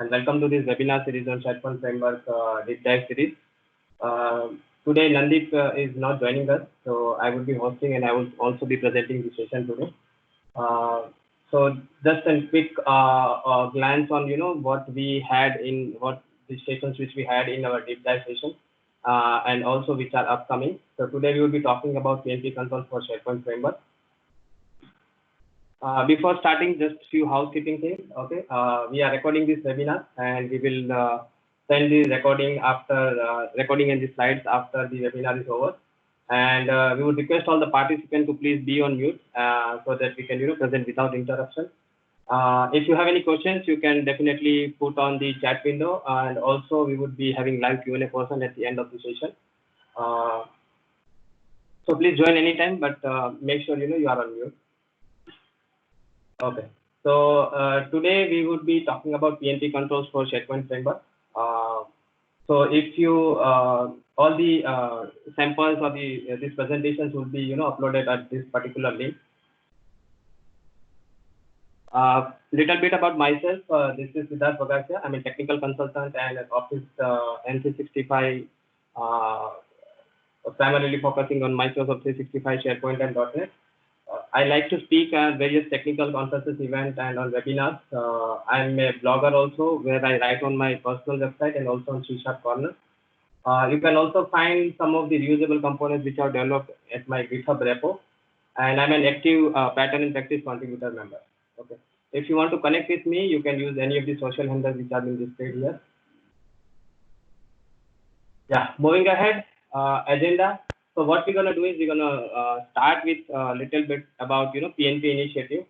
and welcome to this webinar series on SharePoint Framework Deep Dive series. Today, Nandip is not joining us, so I will be hosting and I will also be presenting the session today. So just a quick glance on what we had in what the sessions which we had in our deep dive session, and also which are upcoming. So today we will be talking about PNP controls for SharePoint Framework. Before starting, just few housekeeping things. Okay, we are recording this webinar, and we will send the recording after recording and the slides after the webinar is over. And we would request all the participants to please be on mute so that we can present without interruption. If you have any questions, you can definitely put on the chat window, and also we would be having live Q&A portion at the end of the session. So please join anytime, but make sure you are on mute. Okay, so today we would be talking about PNP controls for SharePoint Framework. So if you all the samples or these presentations will be uploaded at this particular link. Little bit about myself. This is Siddharth Bagasia. I'm a technical consultant and at Office M365, primarily focusing on Microsoft 365, SharePoint, and .NET. I like to speak at various technical conferences, events, and on webinars. I'm a blogger also, where I write on my personal website and also on C# Corner. You can also find some of the reusable components which are developed at my GitHub repo, and I'm an active pattern and practice contributor member. Okay. If you want to connect with me, you can use any of the social handles which are being displayed here. Yeah, moving ahead, agenda. So what we're going to do is we're going to start with a little bit about PNP initiative,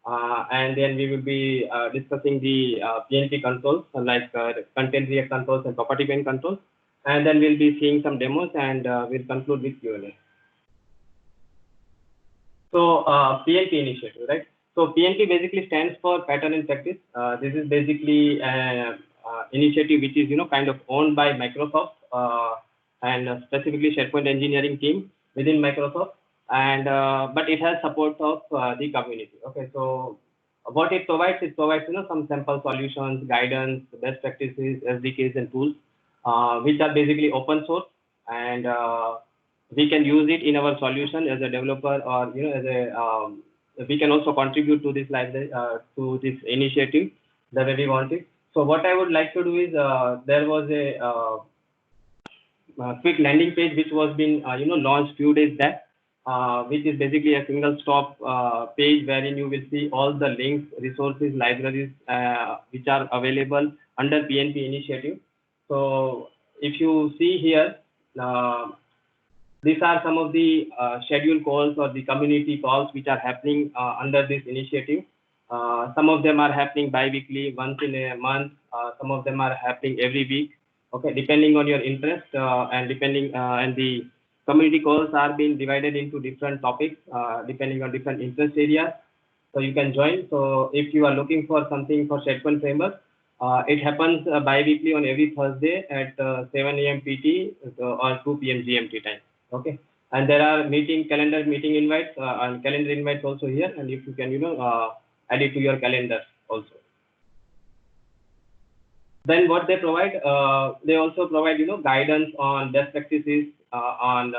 and then we will be discussing the PNP controls like content react controls and property pane controls, and then we'll be seeing some demos, and we'll conclude with Q&A. So PNP initiative, right? So PNP basically stands for pattern and practice. This is basically an initiative which is kind of owned by Microsoft. And specifically SharePoint engineering team within Microsoft, and but it has support of the community. Okay, so what it provides some sample solutions, guidance, best practices, SDKs, and tools, which are basically open source, and we can use it in our solution as a developer, or as a we can also contribute to this library, to this initiative the way we want it. So what I would like to do is there was a quick landing page which was been launched few days back, which is basically a single stop page wherein you will see all the links, resources, libraries which are available under PNP initiative. So if you see here, these are some of the scheduled calls or the community calls which are happening under this initiative. Some of them are happening bi-weekly, once in a month. Some of them are happening every week. Okay, depending on your interest, and depending and the community calls are being divided into different topics depending on different interest areas. So you can join. So if you are looking for something for SharePoint Framework, it happens bi-weekly on every Thursday at 7 a.m. PT or 2 p.m. GMT time. Okay, and there are calendar meeting invites and calendar invites also here, and if you can add it to your calendar also. Then what they provide, they also provide guidance on best practices, on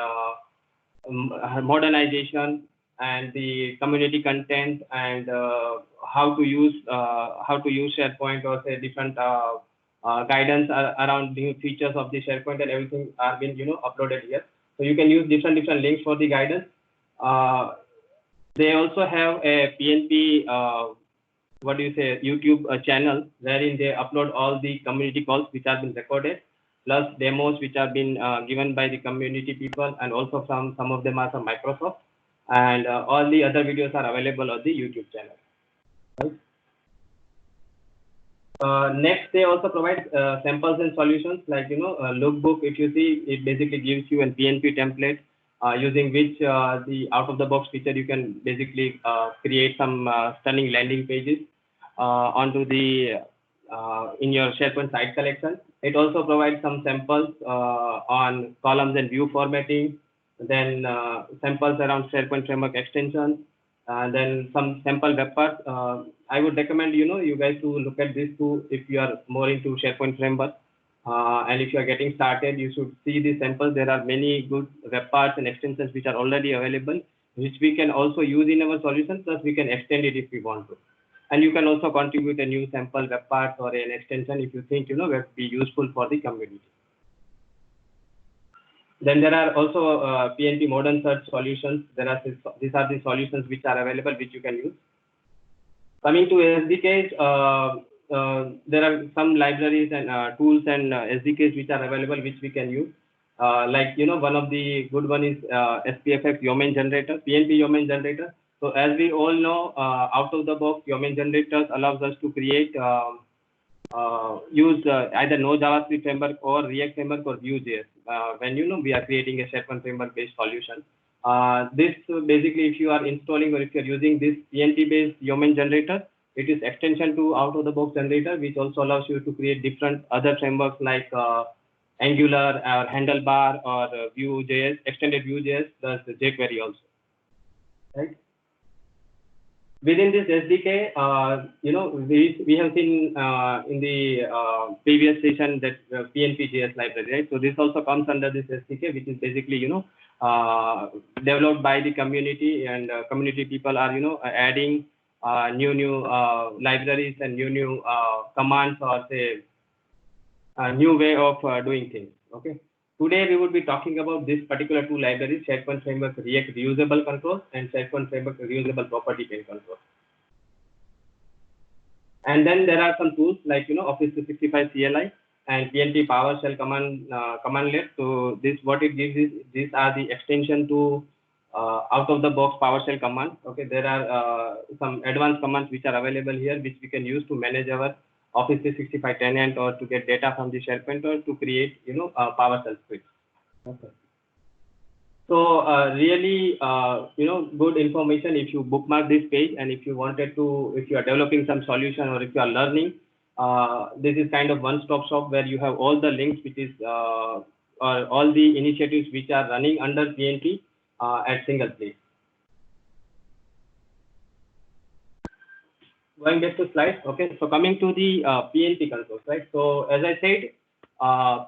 modernization and the community content, and how to use SharePoint, or say different guidance around new features of the SharePoint, and everything are being uploaded here. So you can use different links for the guidance. They also have a PNP YouTube channel wherein they upload all the community calls which have been recorded, plus demos which have been given by the community people, and also some of them are from Microsoft, and all the other videos are available on the YouTube channel. Right? Next, they also provide samples and solutions like lookbook. If you see, it basically gives you a PNP template using which the out-of-the-box feature you can basically create some stunning landing pages onto the in your SharePoint site collection. It also provides some samples on columns and view formatting, then samples around SharePoint Framework extensions, then some sample web parts I would recommend, you guys to look at this too if you are more into SharePoint framework. And if you are getting started, you should see the samples. There are many good web parts and extensions which are already available, which we can also use in our solution, plus we can extend it if we want to. And you can also contribute a new sample web part or an extension if you think, will be useful for the community. Then there are also PNP modern search solutions. These are the solutions which are available, which you can use. Coming to SDKs, there are some libraries and tools and SDKs which are available, which we can use. One of the good one is SPFX Yeoman generator, PNP Yeoman generator. So as we all know, out of the box, Yeoman generators allows us to create, use either no JavaScript framework or React framework or Vue.js when we are creating a SharePoint framework based solution. This basically, if you are installing or if you are using this PNP based Yeoman generator, it is extension to out of the box generator, which also allows you to create different other frameworks like Angular or Handlebar or Vue.js, extended Vue.js, plus jQuery also, right? Within this SDK, we have seen in the previous session that PNP.js library, right? So this also comes under this SDK, which is basically, developed by the community, and community people are, adding new libraries and new commands, or say a new way of doing things. Okay. Today we would be talking about this particular two libraries: SharePoint Framework React Reusable Controls and SharePoint Framework Reusable Property Pane Controls. And then there are some tools like Office 365 CLI and PNP PowerShell commandlet. So this, what it gives is, these are the extension to out of the box PowerShell commands. Okay, there are some advanced commands which are available here, which we can use to manage our Office 365 tenant, or to get data from the SharePoint, or to create PowerShell scripts. Okay. So really good information if you bookmark this page, and if you wanted to, if you are developing some solution, or if you are learning, this is kind of one-stop shop where you have all the links, which is or all the initiatives which are running under PNP at single place. Going back to slides. Okay, so coming to the PNP controls, right? So as I said,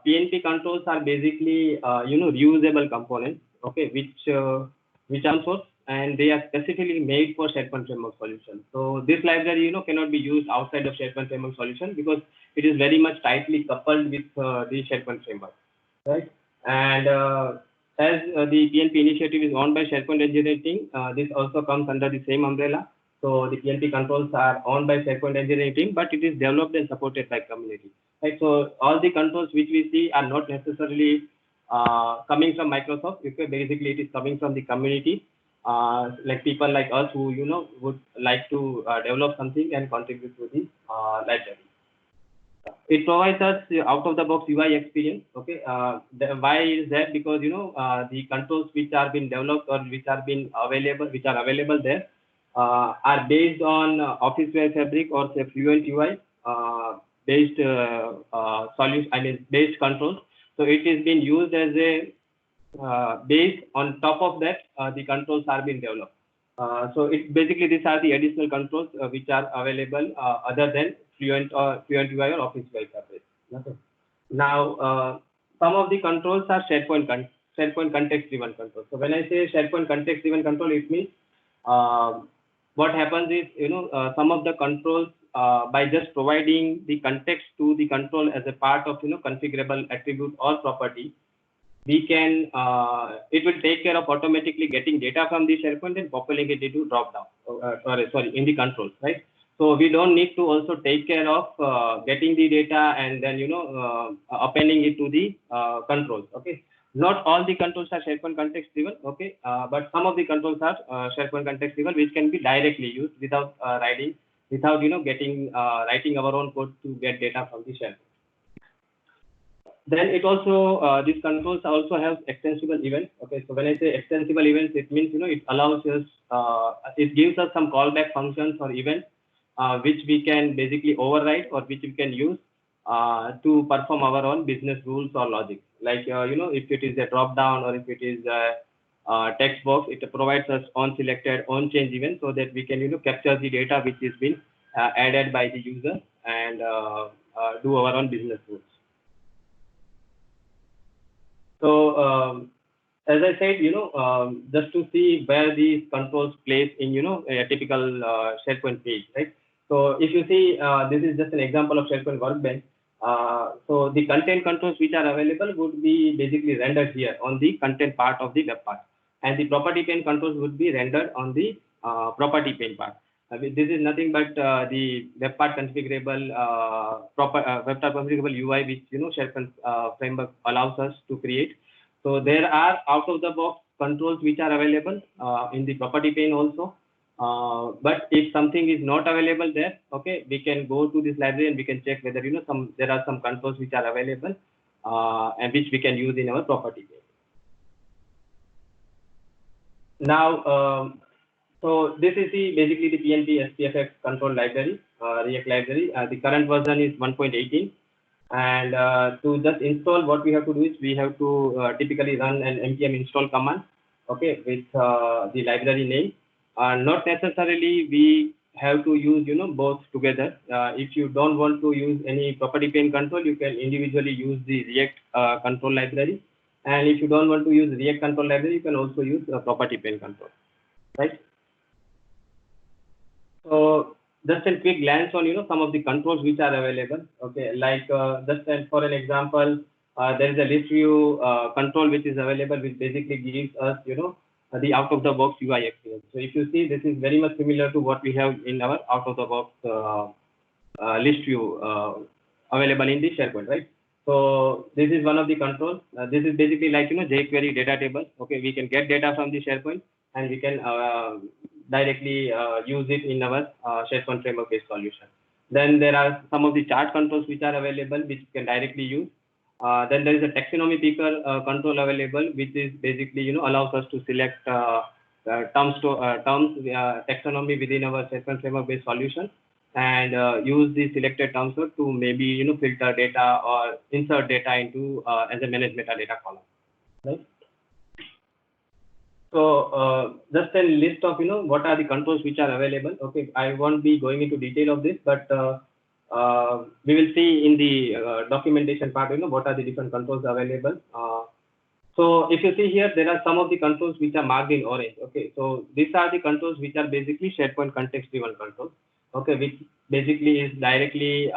PNP controls are basically reusable components, okay, which are open source, and they are specifically made for SharePoint framework solution. So this library cannot be used outside of SharePoint framework solution, because it is very much tightly coupled with the SharePoint framework, right? And as the PNP initiative is owned by SharePoint engineering team, this also comes under the same umbrella. So the PNP controls are owned by SharePoint engineering team, but it is developed and supported by community, right? So all the controls which we see are not necessarily coming from Microsoft. Basically, it is coming from the community, like people like us who would like to develop something and contribute to the library. It provides us out of the box UI experience. Okay, why is that? Because the controls which are being developed, or which are available there, are based on Office Web Fabric, or say Fluent UI based solution. I mean, based controls. So it is being used as a base. On top of that, the controls are being developed. So it basically, these are the additional controls which are available other than Fluent UI or Office Web Fabric. Okay. Now, some of the controls are SharePoint context-driven controls. So when I say SharePoint context-driven control, it means what happens is, some of the controls, by just providing the context to the control as a part of configurable attribute or property, we can it will take care of automatically getting data from the SharePoint and populating it into dropdown, in the controls, right? So we don't need to also take care of getting the data and then appending it to the controls. Okay, not all the controls are SharePoint context driven. Okay, but some of the controls are SharePoint context driven, which can be directly used without writing our own code to get data from the SharePoint. Then it also, these controls also have extensible events. Okay, so when I say extensible events, it means it allows us, it gives us some callback functions or events which we can basically override, or which we can use to perform our own business rules or logic. Like if it is a drop down, or if it is a text box, it provides us on selected on change event, so that we can capture the data which is been added by the user and do our own business rules. So as I said, just to see where these controls place in, a typical SharePoint page, right? So if you see, this is just an example of SharePoint Workbench. So the content controls which are available would be basically rendered here on the content part of the web part, and the property pane controls would be rendered on the property pane part. This is nothing but the web part configurable web part configurable UI, which SharePoint framework allows us to create. So there are out of the box controls which are available in the property pane also. But if something is not available there, okay, we can go to this library and we can check whether there are some controls which are available and which we can use in our property pane. Now, so this is basically the PNP SPFX control library, React library. The current version is 1.18. And to just install, what we have to do is we have to typically run an npm install command, okay, with the library name. Not necessarily we have to use both together. If you don't want to use any property pane control, you can individually use the React control library. And if you don't want to use React control library, you can also use property pane control, right? So just a quick glance on some of the controls which are available. Okay, like just for an example, there is a list view control which is available, which basically gives us the out of the box UI experience. So if you see, this is very much similar to what we have in our out of the box list view available in the SharePoint, right? So this is one of the controls. This is basically like jQuery data table. Okay, we can get data from the SharePoint and we can directly use it in our SharePoint framework based solution. Then there are some of the chart controls which are available, which you can directly use. Then there is a taxonomy picker control available, which is basically allows us to select terms taxonomy within our SharePoint framework based solution and use the selected terms to maybe filter data or insert data into as a managed metadata column, right? So just a list of what are the controls which are available. Okay, I won't be going into detail of this, but we will see in the documentation part what are the different controls available. So if you see here, there are some of the controls which are marked in orange. Okay, so these are the controls which are basically SharePoint context driven controls. Okay, which basically is directly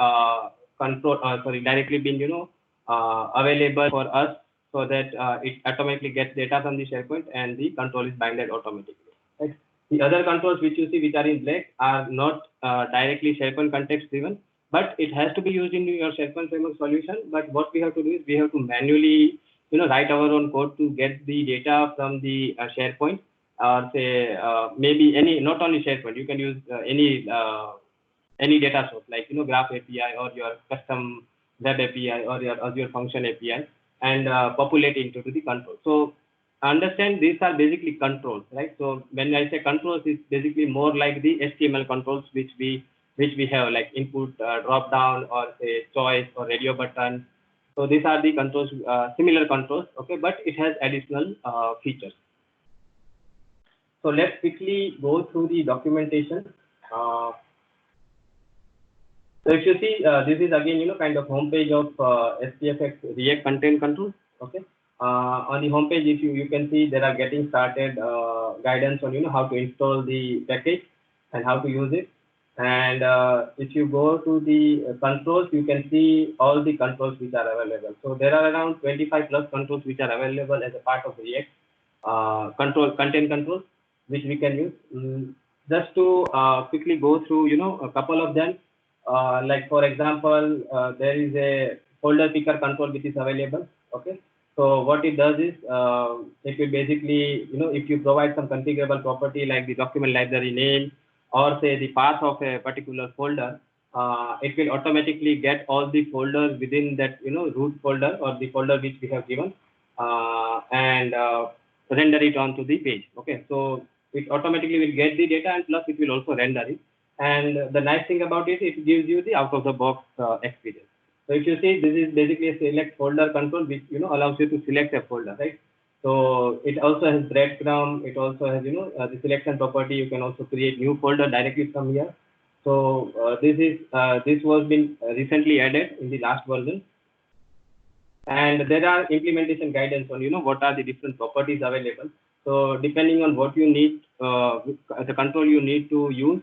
directly being available for us, so that it automatically gets data from the SharePoint and the control is binded automatically. Right? The other controls which you see which are in black are not directly SharePoint context driven, but it has to be used in your SharePoint framework solution. But what we have to do is we have to manually write our own code to get the data from the SharePoint, or say maybe not only SharePoint, you can use any data source like Graph API or your custom web API or your Azure Function API, and populate into the control. So understand these are basically controls, right? So when I say controls, it's basically more like the HTML controls which we have, like input, drop down, or say choice or radio button. So these are the controls, similar controls, okay, but it has additional features. So let's quickly go through the documentation. So if you see, this is again, kind of homepage of SPFX React content control. Okay. On the homepage, if you can see, there are getting started guidance on how to install the package and how to use it. And if you go to the controls, you can see all the controls which are available. So there are around 25 plus controls which are available as a part of React content controls, which we can use. Just to quickly go through, a couple of them. Like for example, there is a folder picker control which is available. Okay, so what it does is it will basically, if you provide some configurable property like the document library name or say the path of a particular folder, it will automatically get all the folders within that root folder or the folder which we have given and render it onto the page. Okay, so it automatically will get the data, and plus it will also render it. And the nice thing about it, it gives you the out-of-the-box experience. So if you see, this is basically a select folder control, which allows you to select a folder, right? So it also has breadcrumb. It also has the selection property. You can also create new folder directly from here. So this was been recently added in the last version, and there are implementation guidance on what are the different properties available. So depending on what you need, the control you need to use,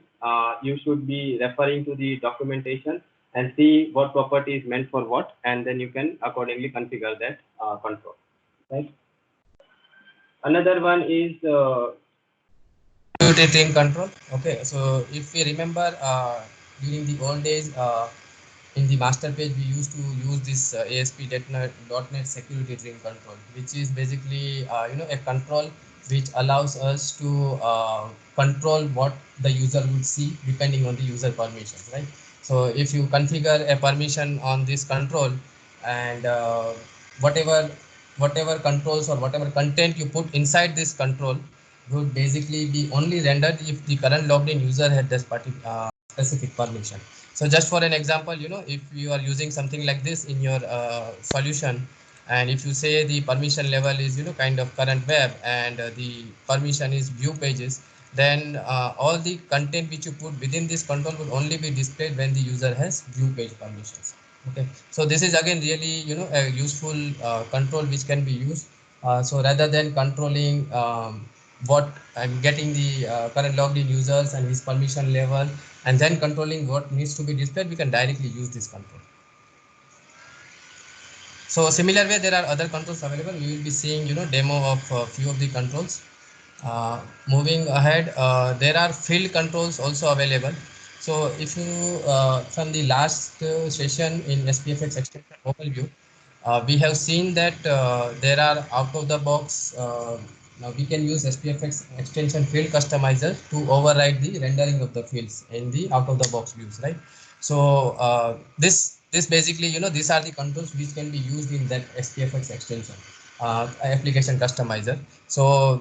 you should be referring to the documentation and see what property is meant for what, and then you can accordingly configure that control. Right. Another one is Train control. Okay, so if we remember during the old days, in the master page we used to use this ASP.NET security string control, which is basically a control which allows us to control what the user would see depending on the user permissions, right? So if you configure a permission on this control, and whatever controls or whatever content you put inside this control would basically be only rendered if the current logged in user had this specific permission. So just for an example, if you are using something like this in your solution, and if you say the permission level is kind of current web, and the permission is view pages, then all the content which you put within this control will only be displayed when the user has view page permissions. Okay, so this is again really a useful control which can be used. So rather than controlling what I'm getting the current logged in users and his permission level, and then controlling what needs to be displayed, we can directly use this control. So similar way, there are other controls available. We will be seeing demo of a few of the controls. Moving ahead, there are field controls also available. So if you from the last session in SPFX extension overview, we have seen that there are out of the box. Now we can use SPFX extension field customizer to override the rendering of the fields in the out of the box views, right? So this basically these are the controls which can be used in that SPFX extension application customizer. So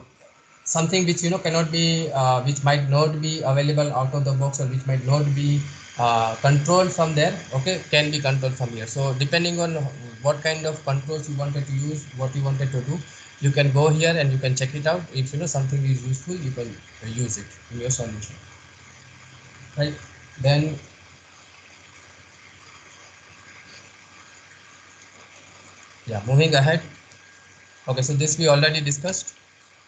something which cannot be which might not be available out of the box, or which might not be controlled from there, okay, can be controlled from here. So depending on what kind of controls you wanted to use, what you wanted to do, you can go here and you can check it out. If something is useful, you can use it in your solution, right? Then yeah, moving ahead. Okay, so this we already discussed.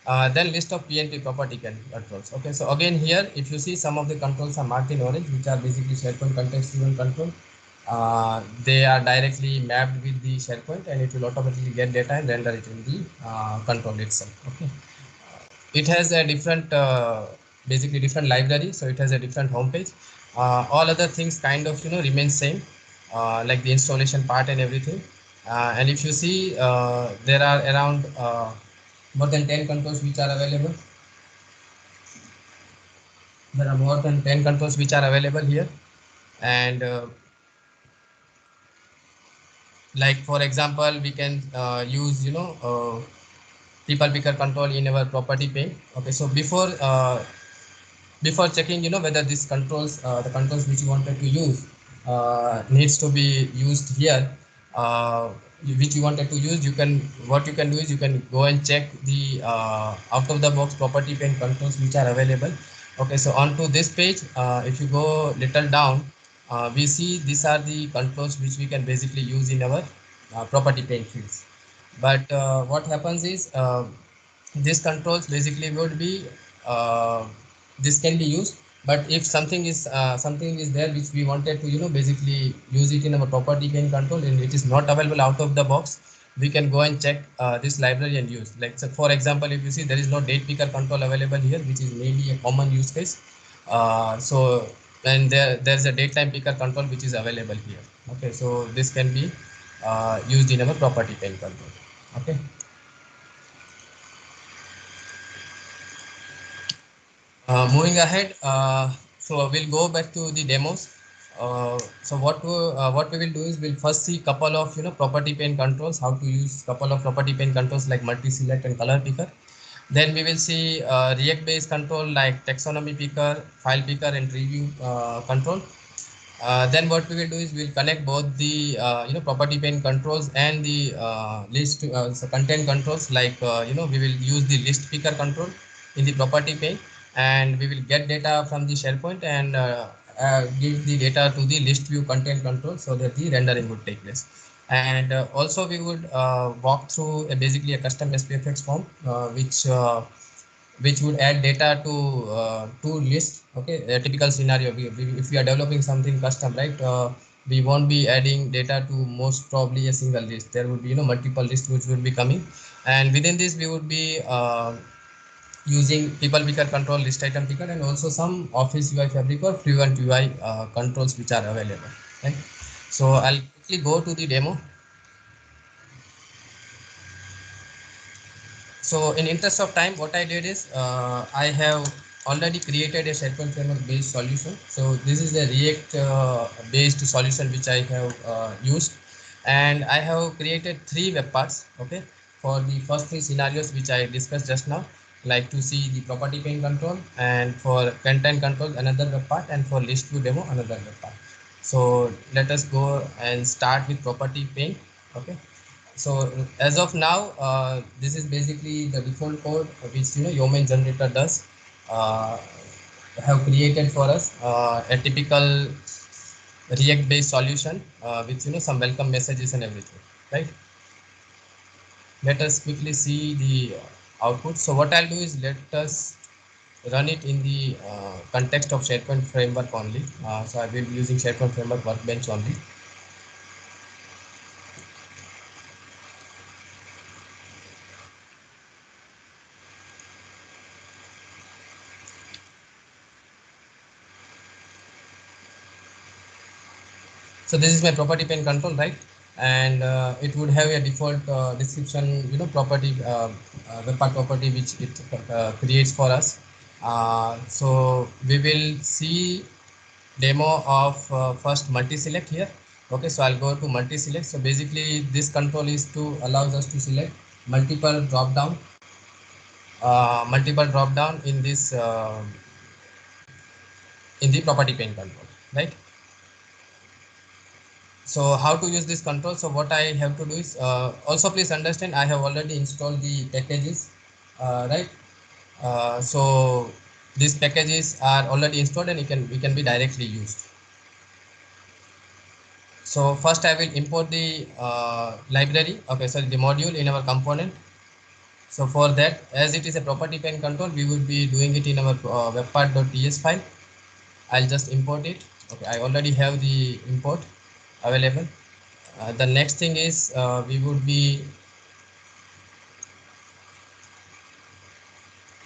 Then list of PNP property controls. Okay, so again here, if you see, some of the controls are marked in orange, which are basically SharePoint context driven control. They are directly mapped with the SharePoint, and it will automatically get data and render it in the control itself. Okay, it has a different, basically different library, so it has a different homepage. All other things kind of remain same, like the installation part and everything. And if you see, there are around more than 10 controls which are available. There are more than 10 controls which are available here. And like for example, we can use people picker control in our property pane. Okay, so before checking whether these controls, the controls which you wanted to use needs to be used here, which you wanted to use, you can, what you can do is you can go and check the out of the box property pane controls which are available. Okay, so onto this page, if you go little down, we see these are the controls which we can basically use in our property pane fields. But what happens is, these controls basically would be, this can be used, but if something is there which we wanted to basically use it in our property pane control, and it is not available out of the box, we can go and check this library and use. Like, so for example, if you see, there is no date picker control available here, which is maybe a common use case. So and there's a datetime picker control which is available here. Okay, so this can be used in our property pane control. Okay. Moving ahead, so we'll go back to the demos. So what we will do is, we'll first see couple of property pane controls, how to use couple of property pane controls like multi select and color picker. Then we will see React based control like taxonomy picker, file picker, and review control. Then what we will do is, we'll connect both the property pane controls and the list so content controls, like we will use the list picker control in the property pane, and we will get data from the SharePoint, and give the data to the list view content control so that the rendering would take place. And also we would walk through basically a custom SPFX form which would add data to list. Okay, a typical scenario, if we are developing something custom, right, we won't be adding data to most probably a single list. There would be multiple lists which would be coming, and within this we would be using people picker control, list item picker, and also some Office UI Fabric or Fluent UI controls which are available, right? So I'll quickly go to the demo. So in interest of time, what I did is I have already created a SharePoint framework based solution. So this is the React based solution which I have used, and I have created 3 web parts. Okay, for the first 3 scenarios which I discussed just now, like to see the property pane control, and for content control another web part, and for list view demo another web part. So let us go and start with property pane. Okay. So as of now, this is basically the default code which Yeoman generator does have created for us a typical React based solution with some welcome messages and everything, right? Let us quickly see the output. So what I'll do is let us run it in the context of SharePoint framework only. So I will be using SharePoint framework workbench only. So this is my property pane control, right? And it would have a default description, property, webpack property, which it creates for us. So we will see demo of first multi-select here. Okay, so I'll go to multi-select. So basically this control is to allows us to select multiple drop down in this in the property pane control, right? So how to use this control? So what I have to do is also please understand I have already installed the packages, right? So these packages are already installed and we can be directly used. So first I will import the library, okay, sorry, the module in our component. So for that, as it is a property pane control, we would be doing it in our webpack.ts file. I'll just import it. Okay, I already have the import available. The next thing is we would be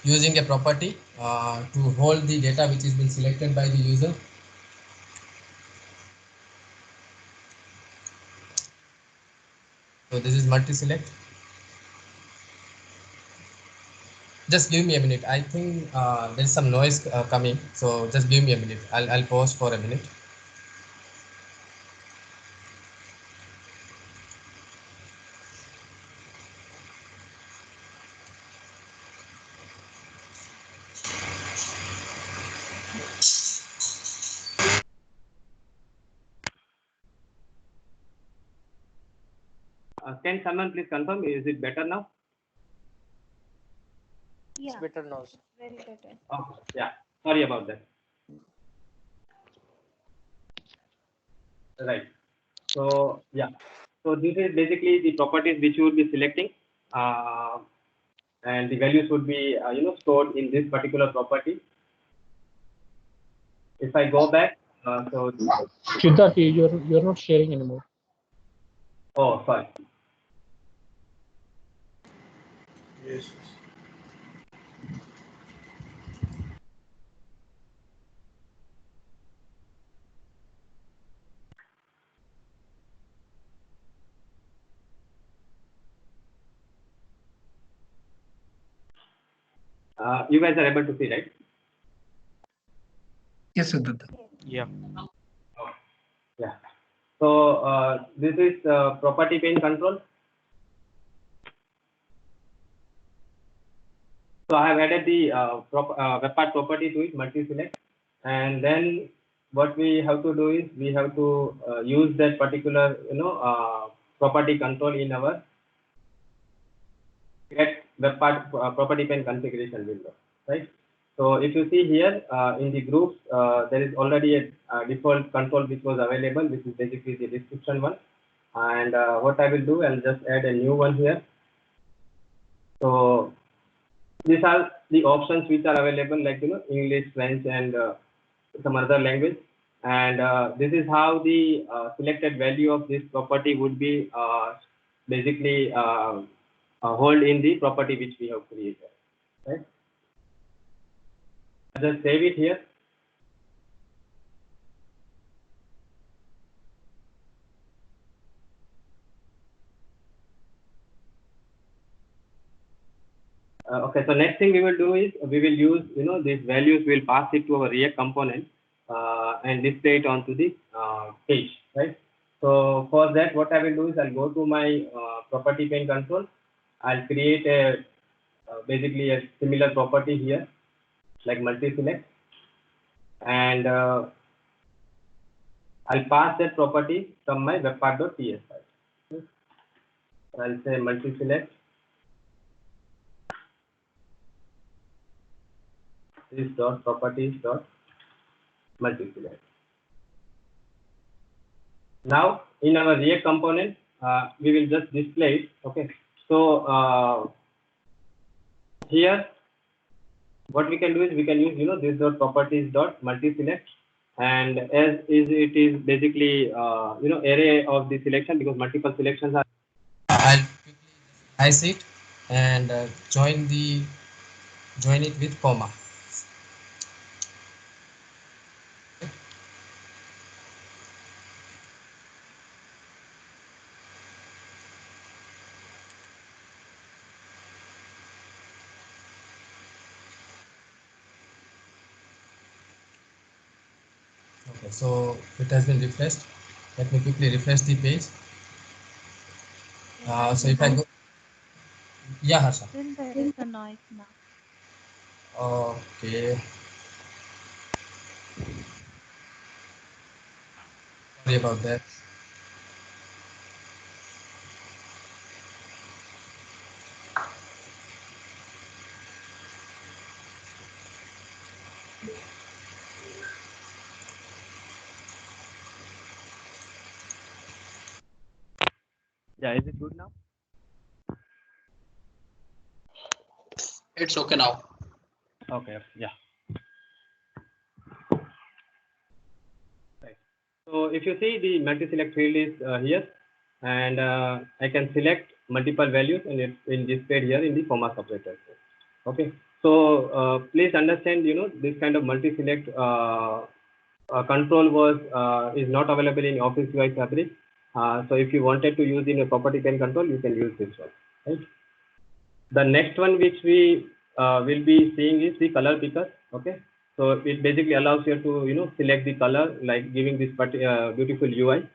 using a property to hold the data which has been selected by the user. So this is multi-select. Just give me a minute. I think there's some noise coming. So just give me a minute. I'll pause for a minute. Can someone please confirm? Is it better now? Yeah, It's better now. very better. Okay. Yeah. Sorry about that. Right. So yeah. So this is basically the properties which you will be selecting, and the values would be stored in this particular property. If I go back, so Siddharth, you're not sharing anymore. oh sorry. Yes. You guys are able to see, right? Yes, Siddharth. Yeah. Yeah. So this is property pane control. So I have added the webpack property to it, multi-select, and then what we have to do is we have to use that particular property control in our get webpack property pane configuration window, right? So if you see here in the groups, there is already a default control which was available, which is basically the description one. And what I will do, I'll just add a new one here. So these are the options which are available, like English, French, and some other language. And this is how the selected value of this property would be basically hold in the property which we have created. Right? Just save it here. Okay, so next thing we will do is we will use these values, we'll pass it to our React component and display it onto the page, right? So for that, what I will do is I'll go to my property pane control. I'll create a basically a similar property here, like multi-select, and I'll pass that property from my webpack.ts file. I'll say multi-select this dot properties dot multi-select. Now in our React component, we will just display it. Okay, so here what we can do is we can use this dot properties dot multi-select, and as is it is basically array of the selection, because multiple selections are. I'll quickly slice it and join it with comma. Okay, so it has been refreshed. Let me quickly refresh the page. So if I go, yeah, Harsha. Still there is a noise now. Okay. Sorry about that. Yeah, is it good now? It's okay now. Okay, yeah. Right. So if you see, the multi-select field is here, and I can select multiple values, and it will display here in the comma separator. Okay, so please understand, this kind of multi-select control is not available in Office UI Fabric. So if you wanted to use in a property pane control, you can use this one. Right. The next one which we will be seeing is the color picker. Okay, so it basically allows you to select the color, like giving this beautiful UI.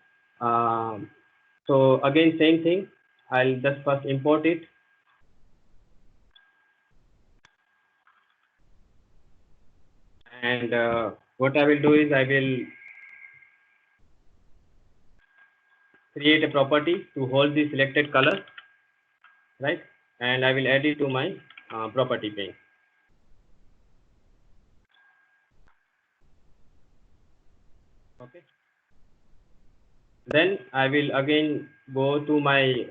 So again, same thing. I'll just first import it. And what I will do is I will create a property to hold the selected color, right? And I will add it to my property pane. Okay. Then I will again go to my.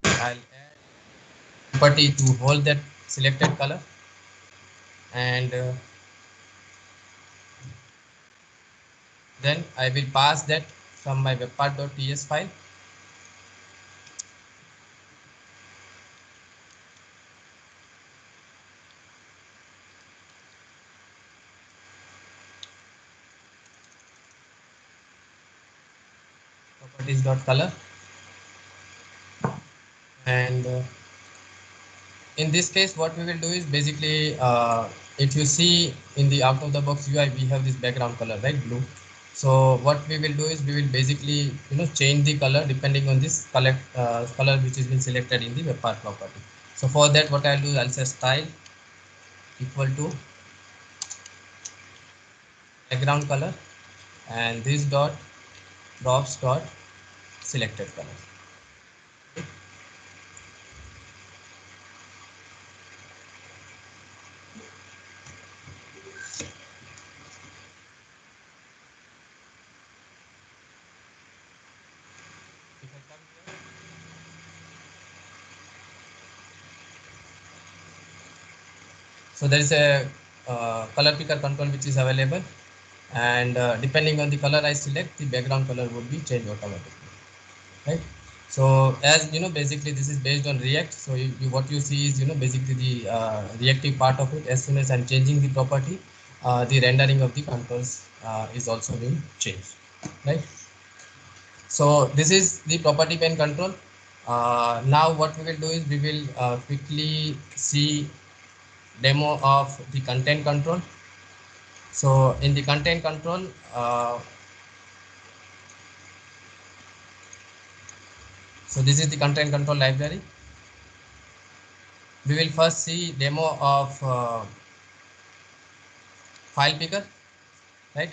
I'll add property to hold that selected color, and then I will pass that from my webpack.ts file. Properties.color, and in this case what we will do is basically if you see in the out of the box UI, we have this background color, right, blue. So what we will do is we will basically change the color depending on this color which has been selected in the webpack property. So for that, what I'll do, I'll say style equal to background color, and this dot props dot selected color. So there is a color picker control which is available, and depending on the color I select, the background color would be changed automatically, right? So as you know, basically this is based on React. So what you see is, you know, basically the reactive part of it. As soon as I'm changing the property, the rendering of the controls is also being changed, right? So this is the property pane control. Now what we will do is we will quickly see demo of the content control. So in the content control, so this is the content control library. We will first see demo of file picker, right?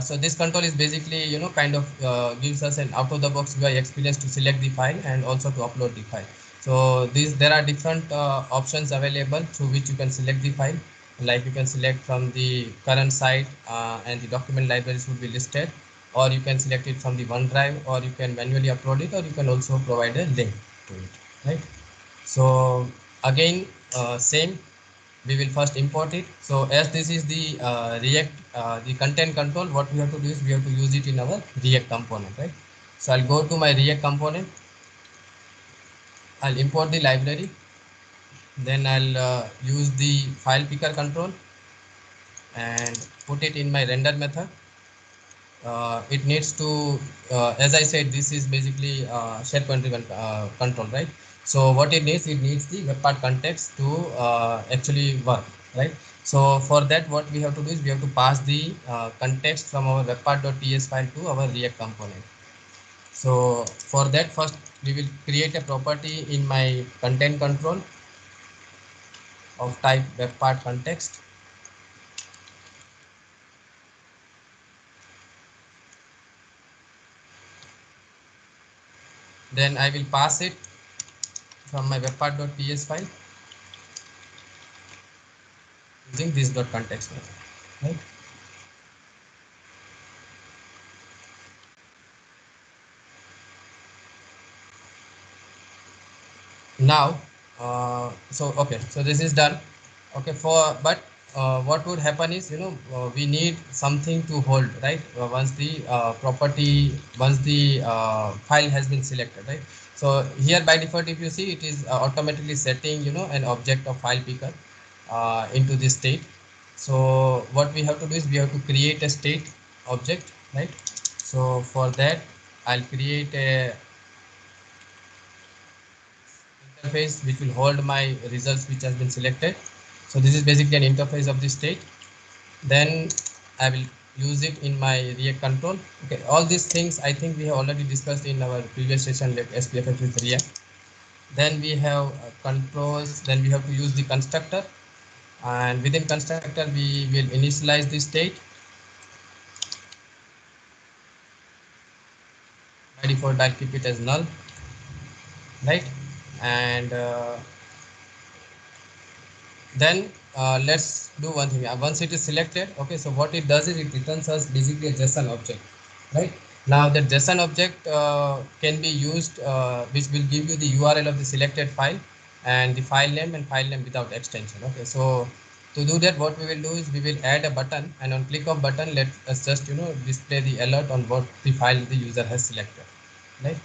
So this control is basically, you know, kind of gives us an out of the box UI experience to select the file and also to upload the file. So there are different options available through which you can select the file. Like you can select from the current site and the document libraries would be listed, or you can select it from the OneDrive, or you can manually upload it, or you can also provide a link to it, right? So again, same, we will first import it. So as this is the React, the content control, what we have to do is we have to use it in our React component, right? So I'll go to my React component, I'll import the library, then I'll use the file picker control and put it in my render method. It needs to, as I said, this is basically SharePoint driven control, right? So what it needs the web part context to actually work, right? So for that, what we have to do is we have to pass the context from our webpart.ts file to our React component. So for that, first we will create a property in my content control of type webpart context. Then I will pass it from my webpart.ts file using this .context method, right? Now so okay, so this is done. Okay, but what would happen is, you know, we need something to hold, right? Once the once the file has been selected, right? So here by default, if you see, it is automatically setting, you know, an object of file picker into this state. So what we have to do is we have to create a state object, right? So for that, I'll create a interface which will hold my results which has been selected. So this is basically an interface of the state. Then I will use it in my React control. Okay, all these things I think we have already discussed in our previous session, like SPFX with React. Then we have controls. Then we have to use the constructor, and within constructor we will initialize the state. By default, I'll keep it as null, right? And then let's do one thing. Once it is selected, okay, so what it does is it returns us basically a JSON object, right? Now the JSON object can be used, which will give you the URL of the selected file and the file name and file name without extension. Okay, so to do that, what we will do is we will add a button, and on click of button, let us just, you know, display the alert on what the file the user has selected, right?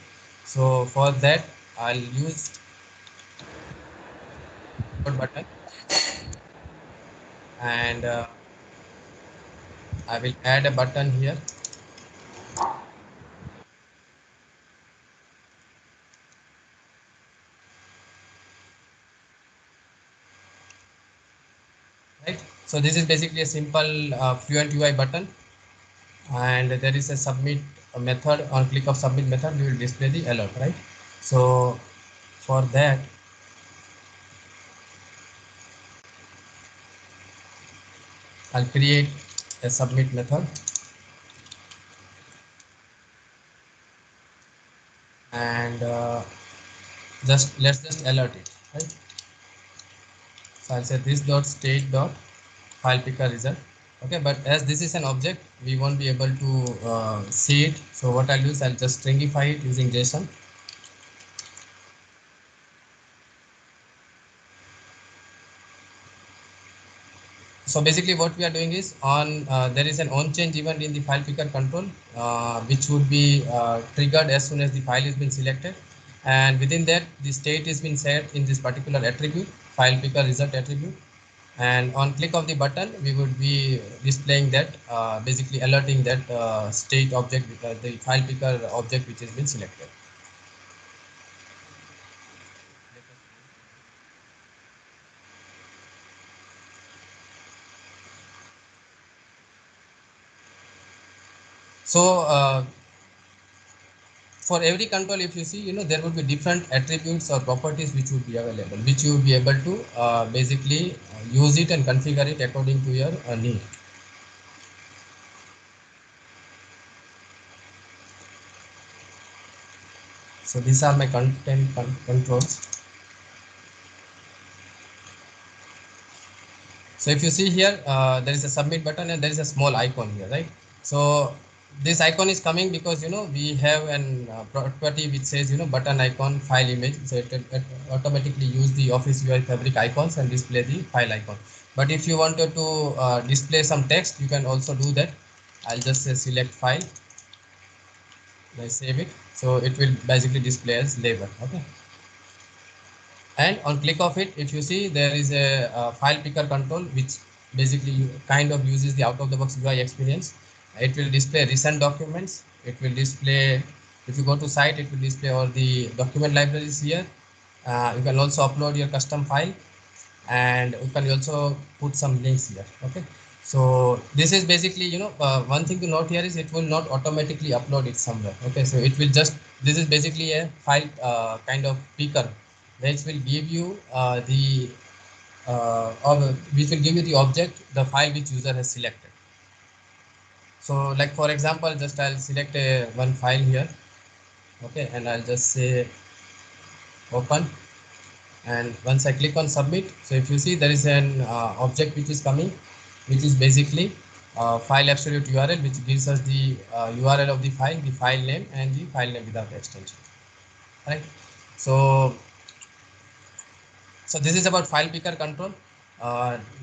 So for that, I'll use button, and I will add a button here. Right, so this is basically a simple Fluent UI button, and there is a submit method. On click of submit method, we will display the alert, right? So for that, I'll create a submit method, and let's just alert it, right? So I'll say this dot state dot file picker result. Okay, but as this is an object, we won't be able to see it. So what I'll do is I'll just stringify it using JSON. So basically what we are doing is there is an on change event in the file picker control, which would be triggered as soon as the file has been selected, and within that the state is been set in this particular attribute, file picker result attribute, and on click of the button we would be displaying that, basically alerting that state object, the file picker object which has been selected. So for every control, if you see, there would be different attributes or properties which would be available, which you would be able to basically use it and configure it according to your need. So these are my content controls. So if you see here, there is a submit button and there is a small icon here, right? So this icon is coming because we have an property which says button icon file image, so it automatically use the Office UI Fabric icons and display the file icon. But if you wanted to display some text, you can also do that. I'll just say select file, I save it, so it will basically display as label. Okay, and on click of it, if you see, there is a file picker control which basically kind of uses the out of the box UI experience. It will display recent documents, it will display, if you go to site, it will display all the document libraries here. You can also upload your custom file, and you can also put some links here. Okay, so this is basically, one thing to note here is it will not automatically upload it somewhere. Okay, so it will just, this is basically a file kind of picker which will give you which will give you the object, the file which user has selected. So like for example, just I'll select a one file here. Okay, and I'll just say open, and once I click on submit, so if you see, there is an object which is coming, which is basically file absolute URL, which gives us the URL of the file name, and the file name without extension, right? So this is about file picker control.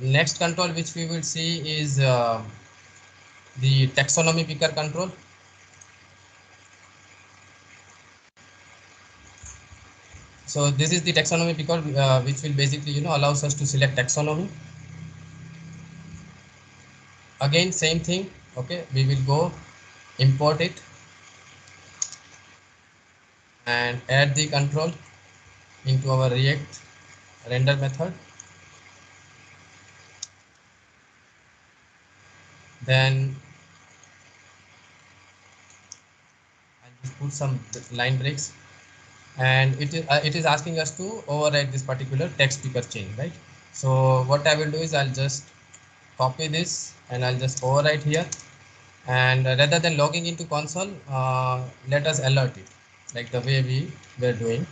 Next control which we will see is the taxonomy picker control. So this is the taxonomy picker, which will basically allows us to select taxonomy. Again, same thing. Okay, we will go import it and add the control into our React render method. Then I'll just put some line breaks, and it is asking us to override this particular text picker chain, right? So what I will do is I'll just copy this and I'll just overwrite here, and rather than logging into console, let us alert it like the way we were doing.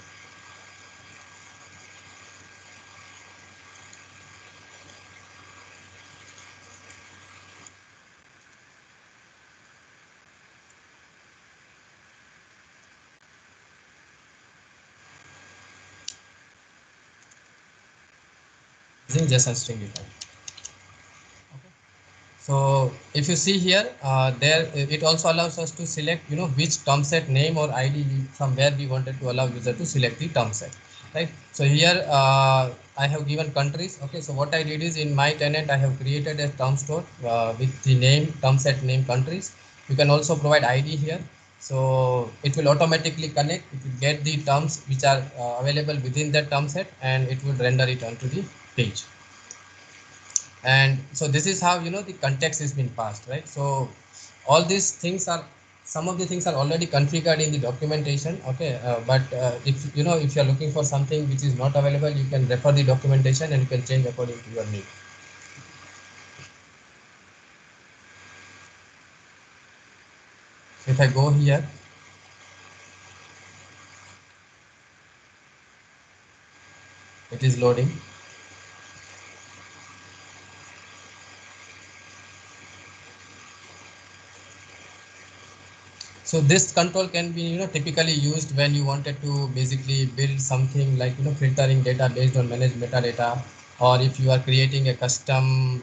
Using JSON string data. Okay. So if you see here, there it also allows us to select which term set name or ID from where we wanted to allow user to select the term set, right? So here I have given countries. Okay, so what I did is in my tenant I have created a term store with the name term set name countries. You can also provide ID here, so it will automatically connect, it will get the terms which are available within that term set, and it will render it onto the page. And so this is how the context has been passed, right? So all these things are, some of the things are already configured in the documentation. Okay, but if if you are looking for something which is not available, you can refer the documentation and you can change according to your need. So if I go here, it is loading. So this control can be typically used when you wanted to basically build something like filtering data based on managed metadata, or if you are creating a custom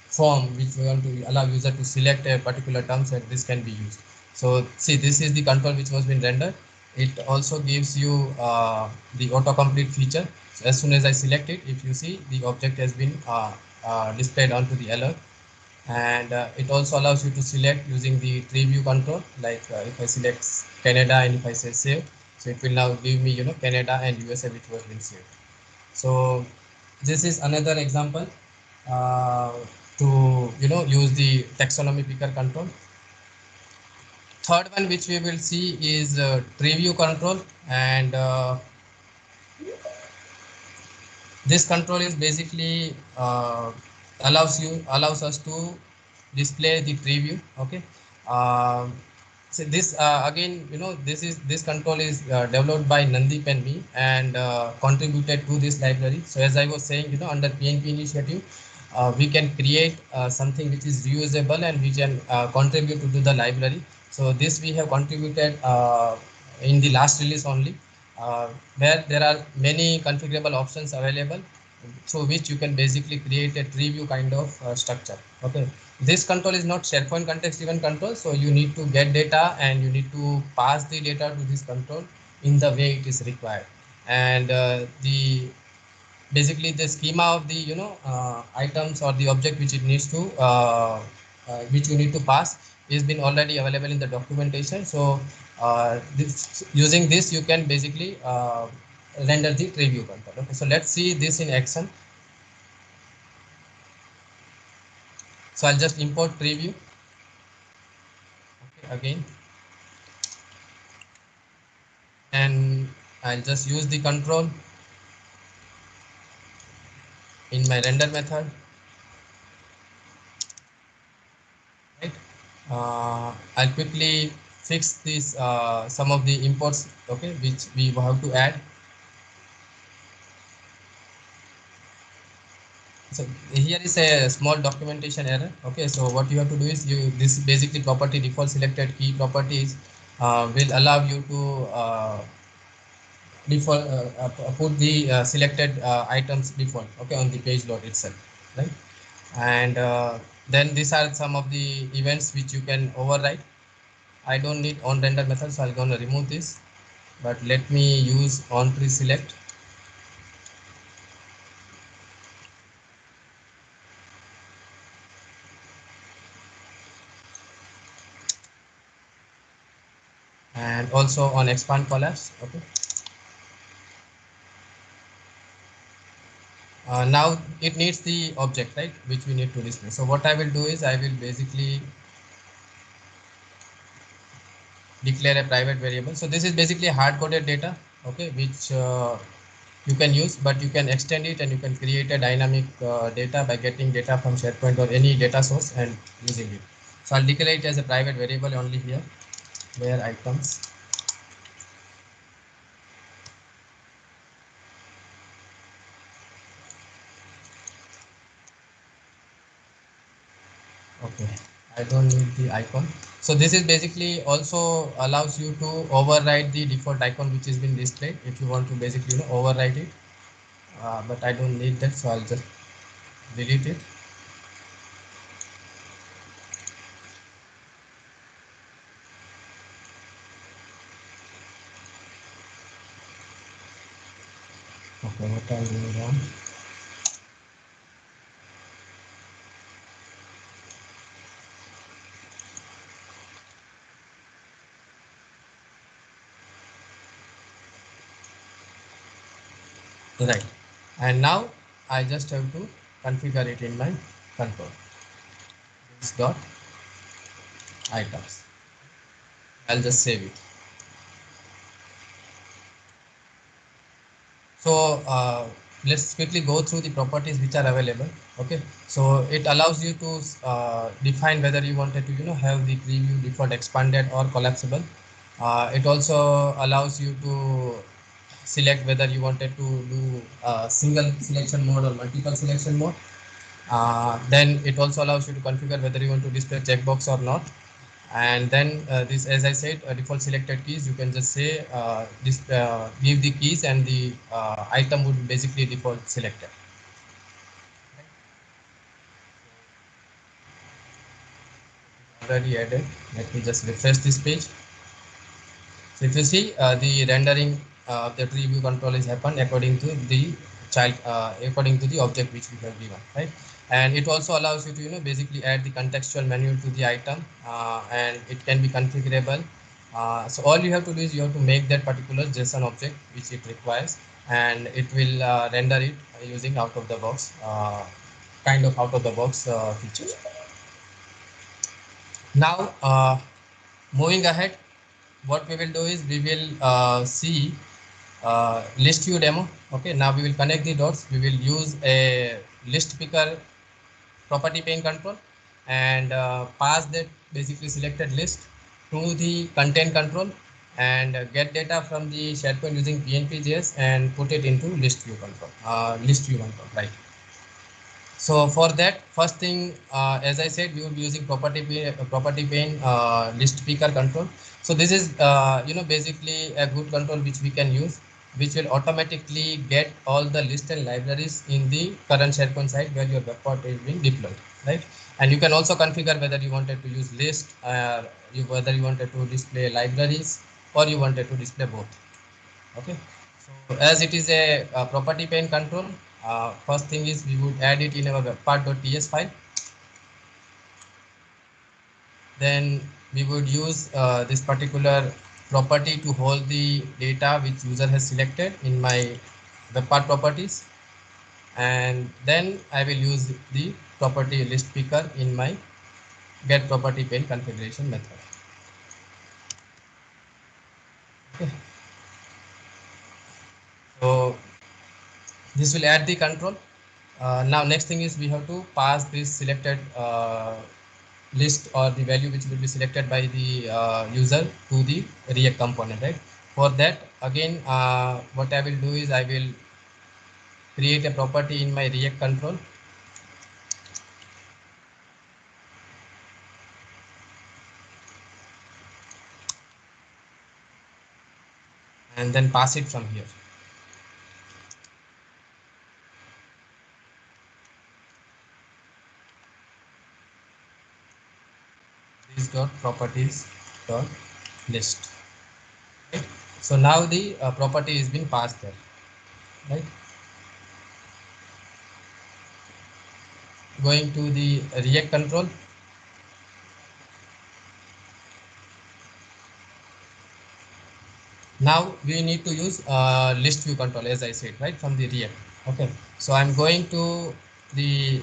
form which we want to allow user to select a particular term set, this can be used. So see, this is the control which was been rendered. It also gives you the autocomplete feature. So as soon as I select it, if you see, the object has been displayed onto the alert. And it also allows you to select using the tree view control, like if I select Canada and if I say save, so it will now give me, you know, Canada and USA which was been saved. So this is another example uh, to, you know, use the taxonomy picker control. Third one which we will see is tree view control, and this control is basically allows us to display the tree view. Okay. So this again, you know, this control is developed by Nandeep and me, and contributed to this library. So as I was saying, you know, under PNP initiative, we can create something which is reusable and we can contribute to the library. So this we have contributed in the last release only, where there are many configurable options available through which you can basically create a tree view kind of structure. Okay, this control is not SharePoint context event control, so you need to get data and you need to pass the data to this control in the way it is required. And the basically the schema of the, you know, items or the object which it needs to which you need to pass is been already available in the documentation. So using this you can basically render the tree view control. Okay, so let's see this in action. So I'll just import preview. Okay, again, and I'll just use the control in my render method. Right. I'll quickly fix this some of the imports, okay, which we have to add. So here is a small documentation error. Okay, so what you have to do is this basically property default selected key properties will allow you to default put the selected items default, okay, on the page load itself, right? And then these are some of the events which you can override. I don't need on render method, so I'm gonna remove this, but let me use on pre-select. And also on expand collapse. Okay. Now it needs the object, right, which we need to display. So what I will do is I will basically declare a private variable. So this is basically hard-coded data, okay, which you can use, but you can extend it and you can create a dynamic data by getting data from SharePoint or any data source and using it. So I'll declare it as a private variable only here, where items. Okay, I don't need the icon. So this is basically also allows you to override the default icon which has been displayed if you want to basically, you know, override it. But I don't need that, so I'll just delete it. Okay, what I'm doing wrong. Right, and now I just have to configure it in my control. This dot items. I'll just save it. So let's quickly go through the properties which are available. Okay, so it allows you to define whether you wanted to, you know, have the preview default expanded or collapsible. It also allows you to select whether you wanted to do single selection mode or multiple selection mode. Then it also allows you to configure whether you want to display checkbox or not. And then this, as I said, default selected keys, you can just say this, give the keys, and the item would basically default selected. Already added. Let me just refresh this page. So if you see, the rendering the tree view control is happened according to the child, according to the object which we have given, right? And it also allows you to basically add the contextual menu to the item, and it can be configurable. So all you have to do is you have to make that particular JSON object which it requires, and it will render it using out of the box kind of out of the box features. Now moving ahead, what we will do is we will see list view demo. Okay, now we will connect the dots. We will use a list picker property pane control and pass that basically selected list to the content control, and get data from the SharePoint using PNP.js and put it into list view control, right? So for that, first thing, as I said, we will be using property pane list picker control. So this is basically a good control which we can use, which will automatically get all the list and libraries in the current SharePoint site where your web part is being deployed, right? And you can also configure whether you wanted to use list, whether you wanted to display libraries, or you wanted to display both. Okay, so as it is a property pane control, first thing is we would add it in our webpart.ts file. Then we would use this particular property to hold the data which user has selected in my webpart properties, and then I will use the property list picker in my get property pane configuration method. Okay. So this will add the control. Now next thing is we have to pass this selected list or the value which will be selected by the user to the React component, right? For that, again, what I will do is I will create a property in my React control. And then pass it from here. This dot properties dot list. Right? So now the property is being passed there, right? Going to the React control. Now we need to use list view control, as I said, right, from the React. Okay, so I'm going to the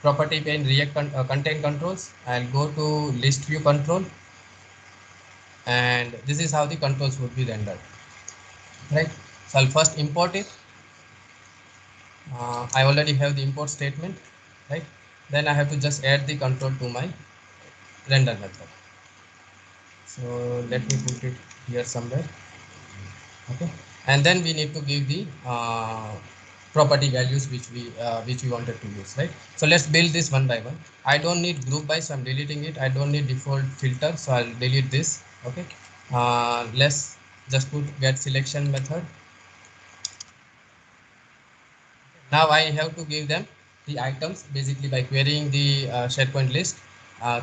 property pane React content controls. I'll go to list view control, and this is how the controls would be rendered, right? So I'll first import it. I already have the import statement, right? Then I have to just add the control to my render method. So let me put it here somewhere. Okay, and then we need to give the property values which we wanted to use, right? So let's build this one by one. I don't need group by, so I'm deleting it. I don't need default filter, so I'll delete this. Okay, let's just put get selection method. Now I have to give them the items basically by querying the SharePoint list,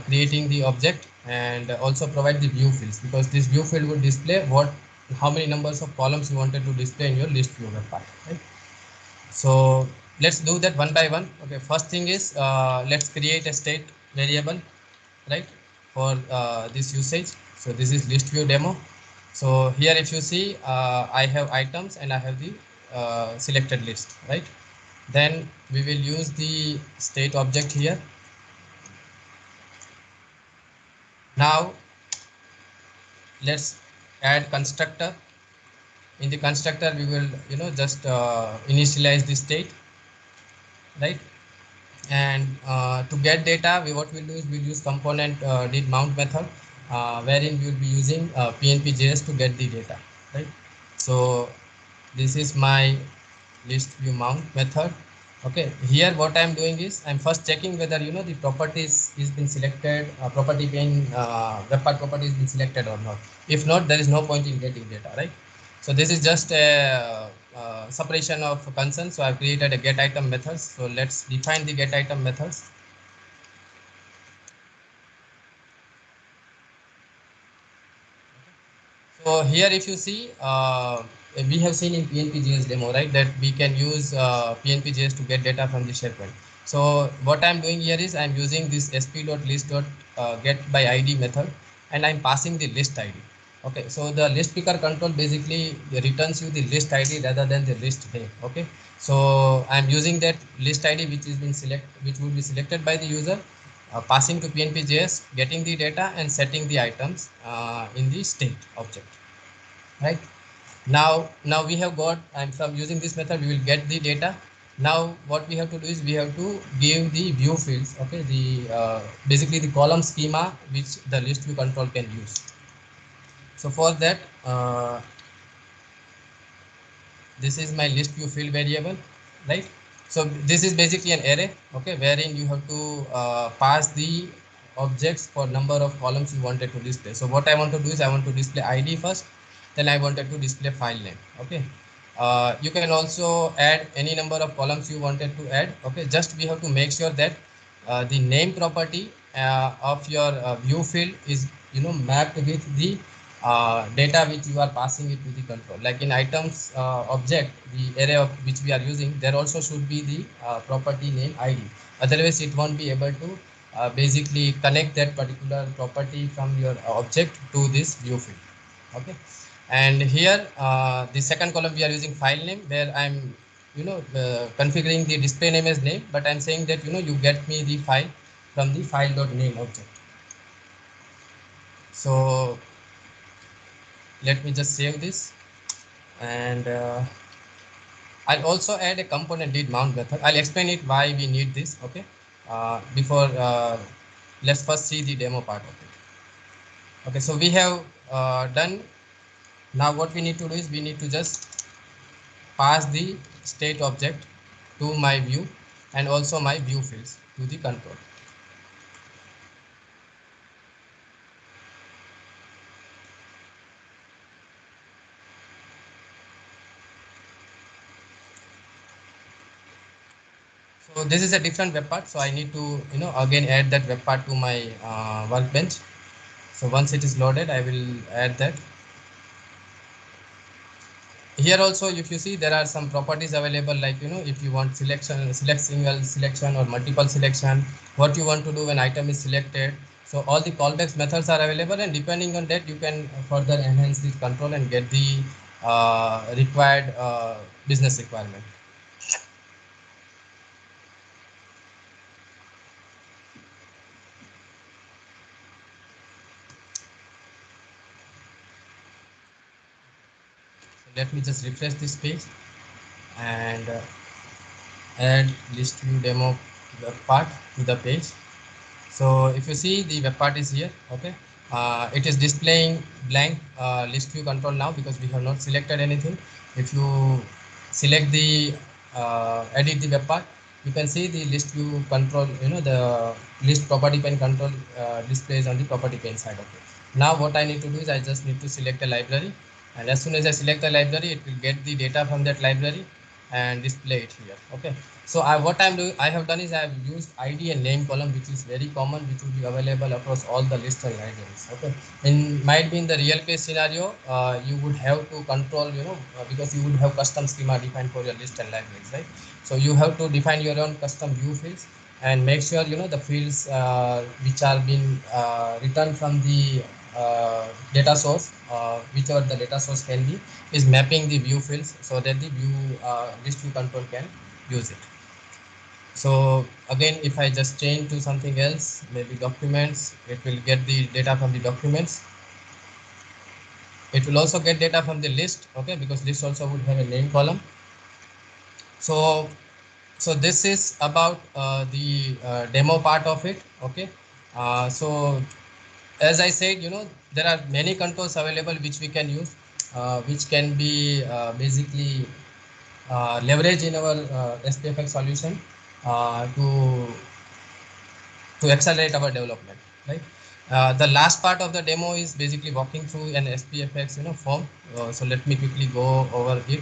creating the object, and also provide the view fields, because this view field will display how many numbers of columns you wanted to display in your list view web part, right? So let's do that one by one. Okay, first thing is let's create a state variable, right, for this usage. So this is list view demo. So here if you see, I have items and I have the selected list, right? Then we will use the state object here. Now let's add constructor. In the constructor we will just initialize the state, right? And to get data, what we'll do is we'll use component did mount method, wherein we'll be using PNP.js to get the data, right? So this is my list view mount method. Okay, here what I'm doing is I'm first checking whether the properties is been selected, property pane web part property is been selected or not. If not, there is no point in getting data, right? So this is just a separation of concern. So I've created a get item methods. So let's define the get item methods. So here, if you see, we have seen in PNP.js demo, right, that we can use PNP.js to get data from the SharePoint. So what I'm doing here is I'm using this sp.list.get by ID method, and I'm passing the list ID. Okay, so the list picker control basically returns you the list ID rather than the list name. Okay, so I'm using that list ID which will be selected by the user, passing to PNP.js, getting the data and setting the items in the state object. Right now we have got, and from using this method we will get the data. Now what we have to do is we have to give the view fields. Okay, the basically the column schema which the list view control can use. So for that, this is my list view field variable, right? So this is basically an array, okay, wherein you have to pass the objects for number of columns you wanted to display. So what I want to do is I want to display ID first, then I wanted to display file name. Okay, you can also add any number of columns you wanted to add. Okay, just we have to make sure that the name property of your view field is mapped with the data which you are passing it to the control. Like in items object, the array of which we are using, there also should be the property name ID. Otherwise, it won't be able to basically connect that particular property from your object to this view field. Okay, and here the second column we are using file name, where I'm configuring the display name as name, but I'm saying that you get me the file from the file.name object. So let me just save this, and I'll also add a component did mount method. I'll explain it why we need this. Okay, before let's first see the demo part of it. Okay, so we have done. Now what we need to do is we need to just pass the state object to my view and also my view fields to the control. So this is a different web part, so I need to again add that web part to my workbench. So once it is loaded, I will add that. Here also, if you see, there are some properties available, like if you want select single selection or multiple selection, what you want to do when item is selected. So all the callbacks methods are available, and depending on that you can further enhance this control and get the required business requirement. So let me just refresh this page and add list view demo web part to the page. So if you see, the web part is here. Okay, it is displaying blank list view control now because we have not selected anything. If you select the edit the web part, you can see the list view control, the list property pane control displays on the property pane side of it. Now what I need to do is I just need to select a library, and as soon as I select the library, it will get the data from that library and display it here. Okay, so what I have done is I have used ID and name column, which is very common, which will be available across all the lists and libraries. Okay, might be in the real case scenario, you would have to control, because you would have custom schema defined for your list and libraries, right? So you have to define your own custom view fields and make sure the fields which are being returned from the data source, whichever the data source can be, is mapping the view fields so that the list view control can use it. So again, if I just change to something else, maybe documents, it will get the data from the documents. It will also get data from the list, okay, because list also would have a name column. So this is about the demo part of it. Okay, so as I said, there are many controls available which we can use, which can be basically leverage in our SPFX solution to accelerate our development, right? The last part of the demo is basically walking through an SPFX form. So let me quickly go over it.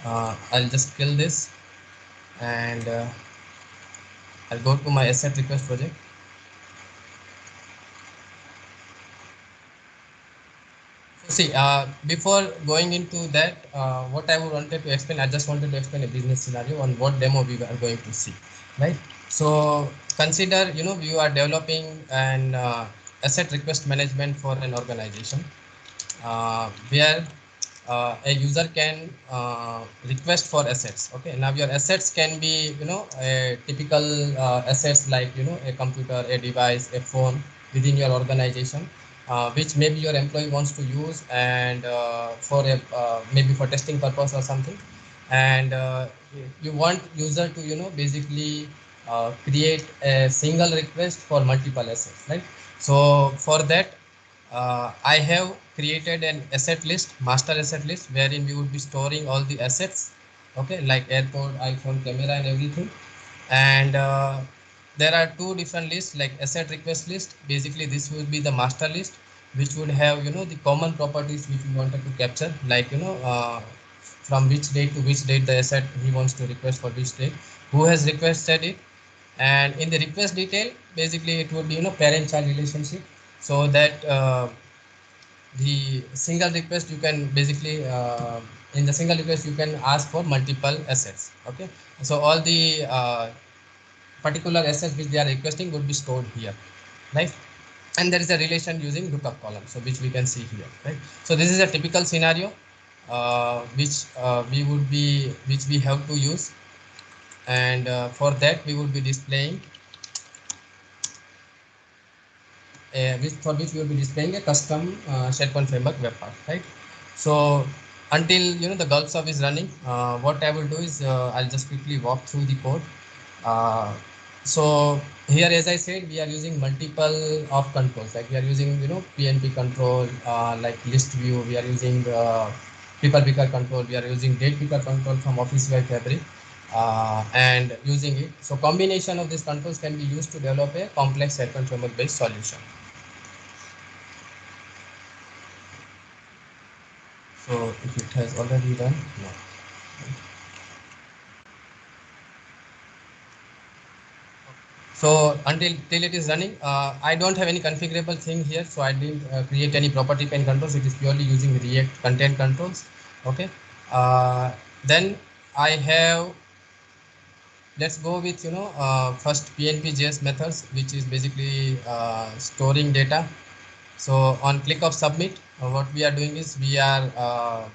I'll just kill this and I'll go to my asset request project. So see, before going into that, what I wanted to explain, I just wanted to explain a business scenario on what demo we are going to see, right? So consider, you are developing an asset request management for an organization where a user can request for assets. Okay, now your assets can be a typical assets like a computer, a device, a phone within your organization, which maybe your employee wants to use and for a maybe for testing purpose or something, and you want user to basically create a single request for multiple assets, right? So for that I have created an asset list, master asset list, wherein we would be storing all the assets, okay, like airport, iPhone, camera, and everything. And there are two different lists, like asset request list. Basically, this will be the master list, which would have the common properties which we wanted to capture, like from which date to which date the asset he wants to request for which date, who has requested it, and in the request detail, basically it would be parent-child relationship, so that the single request you can basically in the single request you can ask for multiple assets. Okay, so all the particular assets which they are requesting would be stored here, right? And there is a relation using lookup column, so which we can see here, right? So this is a typical scenario which we have to use, and for that we would be displaying for which we will be displaying a custom SharePoint framework web part, right? So until the Gulp sub is running, what I will do is I'll just quickly walk through the code. So here, as I said, we are using multiple of controls, like we are using PNP control, like list view. We are using people picker control. We are using date picker control from Office UI Fabric. And using it, so combination of these controls can be used to develop a complex SharePoint framework based solution. So if it has already done, no. So till it is running, I don't have any configurable thing here, so I didn't create any property pane controls. It is purely using React content controls. Okay, then I have, let's go with first PNP.js methods, which is basically storing data. So on click of submit, what we are doing is we are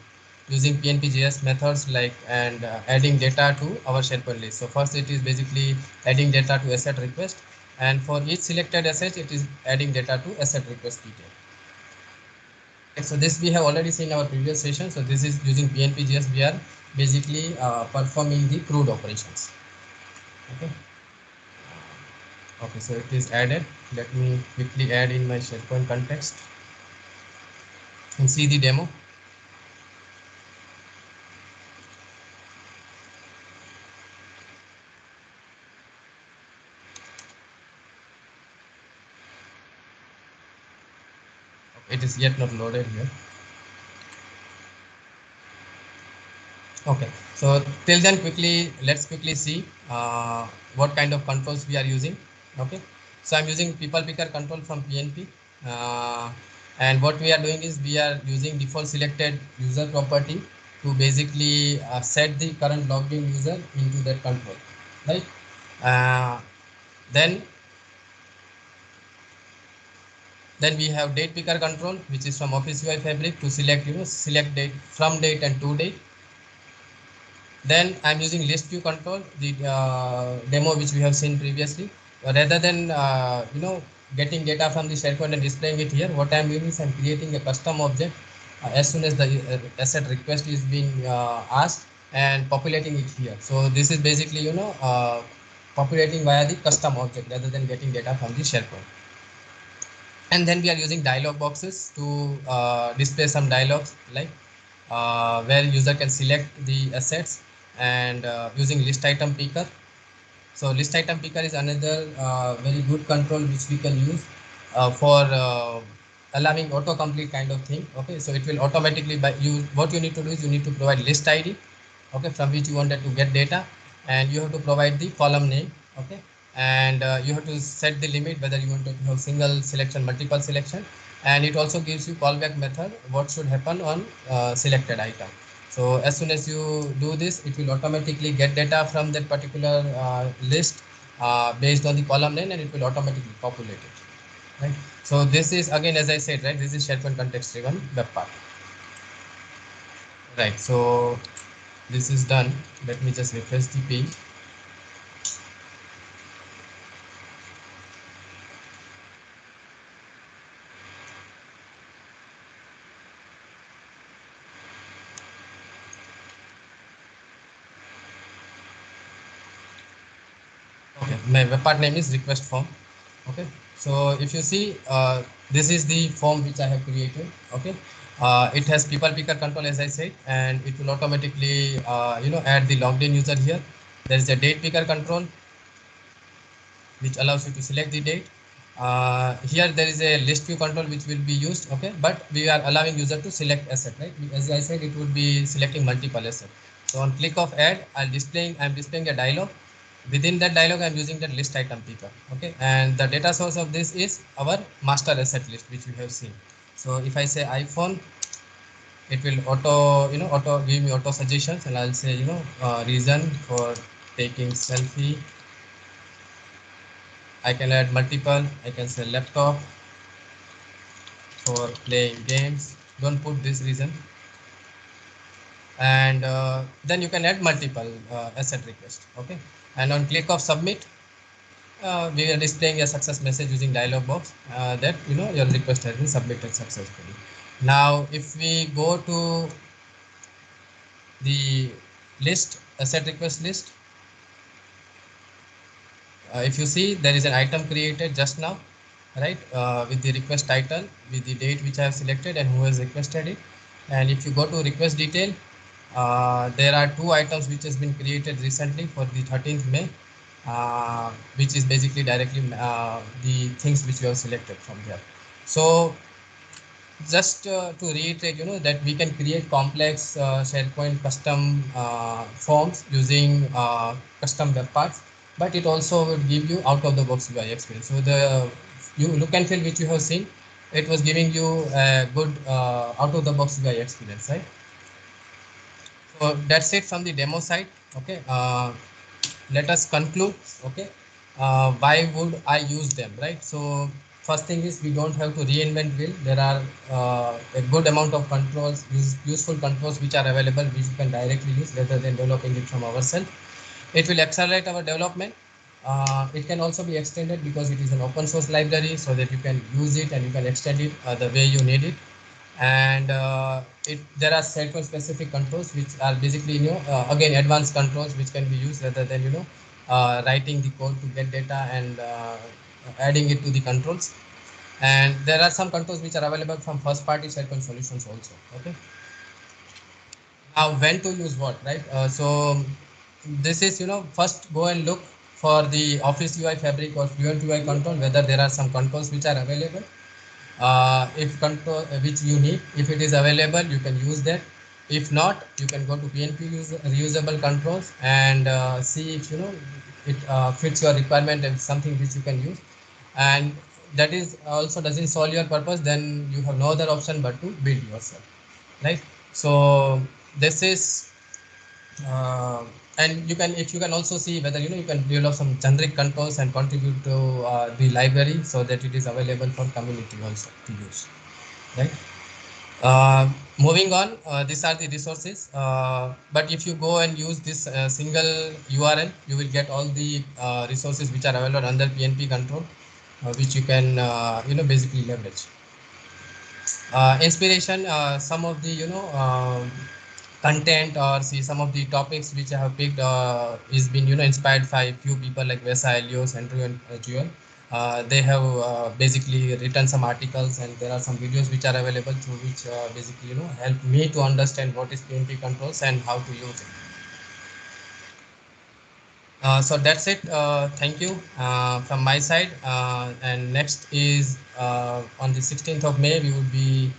using PNP.js methods like and adding data to our SharePoint list. So first it is basically adding data to asset request, and for each selected asset it is adding data to asset request detail. So this we have already seen in our previous session. So this is using PNP.js. We are basically performing the CRUD operations. Okay. Okay, so it is added. Let me quickly add in my SharePoint context and see the demo. It is yet not loaded here. Okay, so till then let's quickly see what kind of controls we are using. Okay, so I'm using people picker control from PNP, and what we are doing is we are using default selected user property to basically set the current logged in user into that control, right? Then we have date picker control, which is from Office UI Fabric to select select date from date and to date. Then I'm using list view control, the demo which we have seen previously. Rather than getting data from the SharePoint and displaying it here, what I'm doing is I'm creating a custom object as soon as the asset request is being asked and populating it here. So this is basically populating via the custom object rather than getting data from the SharePoint. And then we are using dialog boxes to display some dialogues, like where user can select the assets and using list item picker. So list item picker is another very good control which we can use for allowing autocomplete kind of thing. Okay, so it will automatically by you, what you need to do is you need to provide list ID, okay, from which you wanted to get data, and you have to provide the column name, okay, and you have to set the limit whether you want to have single selection, multiple selection, and it also gives you callback method what should happen on selected item. So as soon as you do this, it will automatically get data from that particular list based on the column name, and it will automatically populate it, right? So this is again, as I said, right, this is SharePoint context driven web part, right? So this is done. Let me just refresh the page. Okay, my web part name is request form. Okay, so if you see, this is the form which I have created. Okay, it has people picker control, as I said, and it will automatically add the logged in user here. There is a date picker control which allows you to select the date. Here there is a list view control which will be used, okay, but we are allowing user to select asset, right? As I said, it would be selecting multiple asset. So on click of add, I'm displaying a dialog. Within that dialog, I'm using the list item picker, okay, and the data source of this is our master asset list which we have seen. So if I say iPhone, it will auto give me auto suggestions, and I'll say reason for taking selfie. I can add multiple. I can say laptop for playing games. Don't put this reason. And then you can add multiple asset request. Okay. And on click of submit, we are displaying a success message using dialog box that your request has been submitted successfully. Now, if we go to the list, asset request list, if you see, there is an item created just now, right, with the request title, with the date which I have selected and who has requested it. And if you go to request detail, there are two items which has been created recently for the 13th May, which is basically directly the things which you have selected from there. So just to reiterate, that we can create complex SharePoint custom forms using custom web parts, but it also would give you out of the box UI experience. So the look and feel which you have seen, it was giving you a good out of the box UI experience, right? So that's it from the demo side. Okay, let us conclude. Okay, why would I use them, right? So first thing is we don't have to reinvent wheel. There are a good amount of controls, useful controls which are available, which you can directly use rather than developing it from ourselves. It will accelerate our development. It can also be extended because it is an open source library, so that you can use it and you can extend it the way you need it. And there are SharePoint specific controls which are basically again advanced controls which can be used rather than writing the code to get data and adding it to the controls. And there are some controls which are available from first party SharePoint solutions also. Okay, now when to use what, right? So this is first go and look for the Office UI Fabric or Fluent UI control, whether there are some controls which are available. If control which you need, if it is available, you can use that. If not, you can go to PNP reusable controls and see if it fits your requirement and something which you can use. And that is also doesn't solve your purpose, then you have no other option but to build yourself, right? So this is and you can, if you can also see whether you can develop some generic controls and contribute to the library so that it is available for community also to use, right? Moving on, these are the resources, but if you go and use this single URL, you will get all the resources which are available under PNP control, which you can basically leverage. Inspiration, some of the content or see some of the topics which I have picked is been inspired by a few people like Vesa, Elios, Andrew, and Joel. They have basically written some articles, and there are some videos which are available through which basically help me to understand what is PNP controls and how to use it. So that's it. Thank you from my side. And next is on the 16th of May, we will be